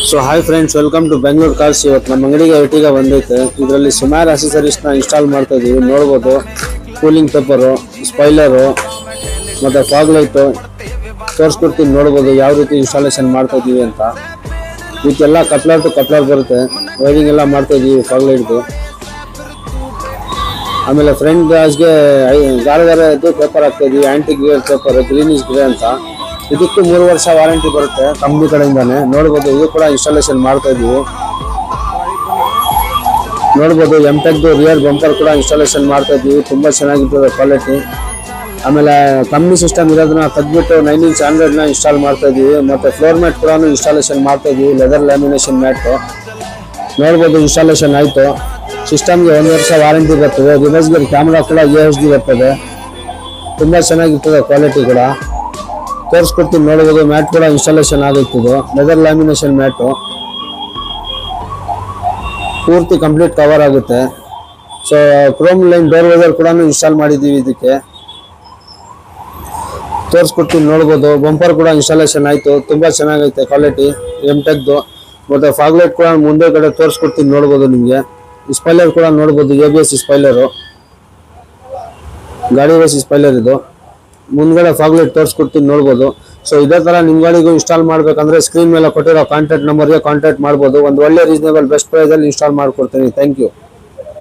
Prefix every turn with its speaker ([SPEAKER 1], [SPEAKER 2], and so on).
[SPEAKER 1] So hi friends, welcome to Bengaluru cars. ಇವತ್ತು ನಮ್ಮ ಅಂಗಡಿಗೆ ಎರ್ಟಿಗ ಬಂದೈತೆ. ಇದರಲ್ಲಿ ಸುಮಾರು ಅಸೆಸರೀಸ್ನ ಇನ್ಸ್ಟಾಲ್ ಮಾಡ್ತಾ ಇದೀವಿ. ನೋಡ್ಬೋದು, ಕೂಲಿಂಗ್ ಪೇಪರು, ಸ್ಪೈಲರು ಮತ್ತು ಫಾಗ್ ಲೈಟು ತೋರಿಸ್ಕೊಡ್ತೀನಿ. ನೋಡ್ಬೋದು ಯಾವ ರೀತಿ ಇನ್ಸ್ಟಾಲೇಷನ್ ಮಾಡ್ತಾ ಇದೀವಿ ಅಂತ. ಇದಕ್ಕೆಲ್ಲ ಕಟ್ಲರ್ ಟು ಕಟ್ಲರ್ ಬರುತ್ತೆ. ವೈರಿಂಗ್ ಎಲ್ಲ ಮಾಡ್ತಾ ಇದೀವಿ ಫಾಗ್ ಲೈಟ್ದು. ಆಮೇಲೆ ಫ್ರಂಟ್ ಗ್ಲಾಸ್ಗೆ ಗಾರೆ ಪೇಪರ್ ಹಾಕ್ತಾ ಇದೀವಿ. Antique grade paper, greenish grey ಅಂತ. ಇದಕ್ಕೂ 3 ವರ್ಷ ವಾರಂಟಿ ಬರುತ್ತೆ ಕಂಪ್ನಿ ಕಡೆಯಿಂದಾನೆ. ನೋಡ್ಬೋದು, ಇದು ಕೂಡ ಇನ್ಸ್ಟಾಲೇಷನ್ ಮಾಡ್ತಾ ಇದೀವಿ. ನೋಡ್ಬೋದು, ಎಂಟೆಕ್ದು ರಿಯರ್ ಬಂಪರ್ ಕೂಡ ಇನ್ಸ್ಟಾಲೇಷನ್ ಮಾಡ್ತಾ ಇದೀವಿ. ತುಂಬಾ ಚೆನ್ನಾಗಿರ್ತದೆ ಕ್ವಾಲಿಟಿ. ಆಮೇಲೆ ಕಂಪ್ನಿ ಸಿಸ್ಟಮ್ ಇರೋದನ್ನ ತೆಗೆದ್ಬಿಟ್ಟು 9 ಇಂಚ್ ಆಂಡ್ರಾಯ್ಡ್ನ ಇನ್ಸ್ಟಾಲ್ ಮಾಡ್ತಾ ಇದೀವಿ. ಮತ್ತೆ ಫ್ಲೋರ್ ಮ್ಯಾಟ್ ಕೂಡ ಇನ್ಸ್ಟಾಲೇಷನ್ ಮಾಡ್ತಾ ಇದೀವಿ, ಲೆದರ್ ಲ್ಯಾಮಿನೇಷನ್ ಮ್ಯಾಟು. ನೋಡ್ಬೋದು, ಇನ್ಸ್ಟಾಲೇಷನ್ ಆಯಿತು. ಸಿಸ್ಟಮ್ಗೆ 1 ವರ್ಷ ವಾರಂಟಿ ಬರ್ತದೆ. ರಿವರ್ಸ್ ಗೇರ್ ಕ್ಯಾಮ್ರಾ ಕೂಡ UHD ಬರ್ತದೆ. ತುಂಬಾ ಚೆನ್ನಾಗಿರ್ತದೆ ಕ್ವಾಲಿಟಿ ಕೂಡ. ತೋರಿಸ್ಕೊಡ್ತೀನಿ. ನೋಡ್ಬೋದು, ಮ್ಯಾಟ್ ಕೂಡ ಇನ್ಸ್ಟಾಲೇಷನ್ ಆಗೈತಿದು. ಲೆದರ್ ಲ್ಯಾಮಿನೇಷನ್ ಮ್ಯಾಟು ಪೂರ್ತಿ ಕಂಪ್ಲೀಟ್ ಕವರ್ ಆಗುತ್ತೆ. So chrome line door weather ಕೂಡ ಇನ್ಸ್ಟಾಲ್ ಮಾಡಿದ್ದೀವಿ ಇದಕ್ಕೆ. ತೋರಿಸ್ಕೊಡ್ತೀನಿ. ನೋಡ್ಬೋದು, ಬಂಪರ್ ಕೂಡ ಇನ್ಸ್ಟಾಲೇಷನ್ ಆಯಿತು. ತುಂಬ ಚೆನ್ನಾಗೈತೆ ಕ್ವಾಲಿಟಿ ಎಂಟೆಕ್ದು. ಮತ್ತು ಫಾಗ್ ಲೈಟ್ ಕೂಡ ಮುಂದೆ ಕಡೆ ತೋರಿಸ್ಕೊಡ್ತೀನಿ. ನೋಡ್ಬೋದು, ನಿಮಗೆ ಸ್ಪೈಲರ್ ಕೂಡ ನೋಡ್ಬೋದು. ABS ಸ್ಪೈಲರು, ಗಾಡಿ ವೈಸ್ ಸ್ಪೈಲರ್ ಇದು. ಮುಂದ್ಗಡೆ ಫಾಗ್ ಲೈಟ್ ತೋರಿಸ್ಕೊಡ್ತೀನಿ. ನೋಡ್ಬೋದು. ಸೊ ಇದೇ ಥರ ನಿಮ್ಮ ಗಾಡಿಗೂ ಇನ್ಸ್ಟಾಲ್ ಮಾಡಬೇಕಂದ್ರೆ ಸ್ಕ್ರೀನ್ ಮೇಲೆ ಕೊಟ್ಟಿರೋ ಕಾಂಟ್ಯಾಕ್ಟ್ ನಂಬರ್ಗೆ ಕಾಂಟ್ಯಾಕ್ಟ್ ಮಾಡ್ಬೋದು. ಒಂದು ಒಳ್ಳೆ ರೀಸನೇಬಲ್ ಬೆಸ್ಟ್ ಪ್ರೈಸಲ್ಲಿ ಇನ್ಸ್ಟಾಲ್ ಮಾಡ್ಕೊಡ್ತೀನಿ. Thank you.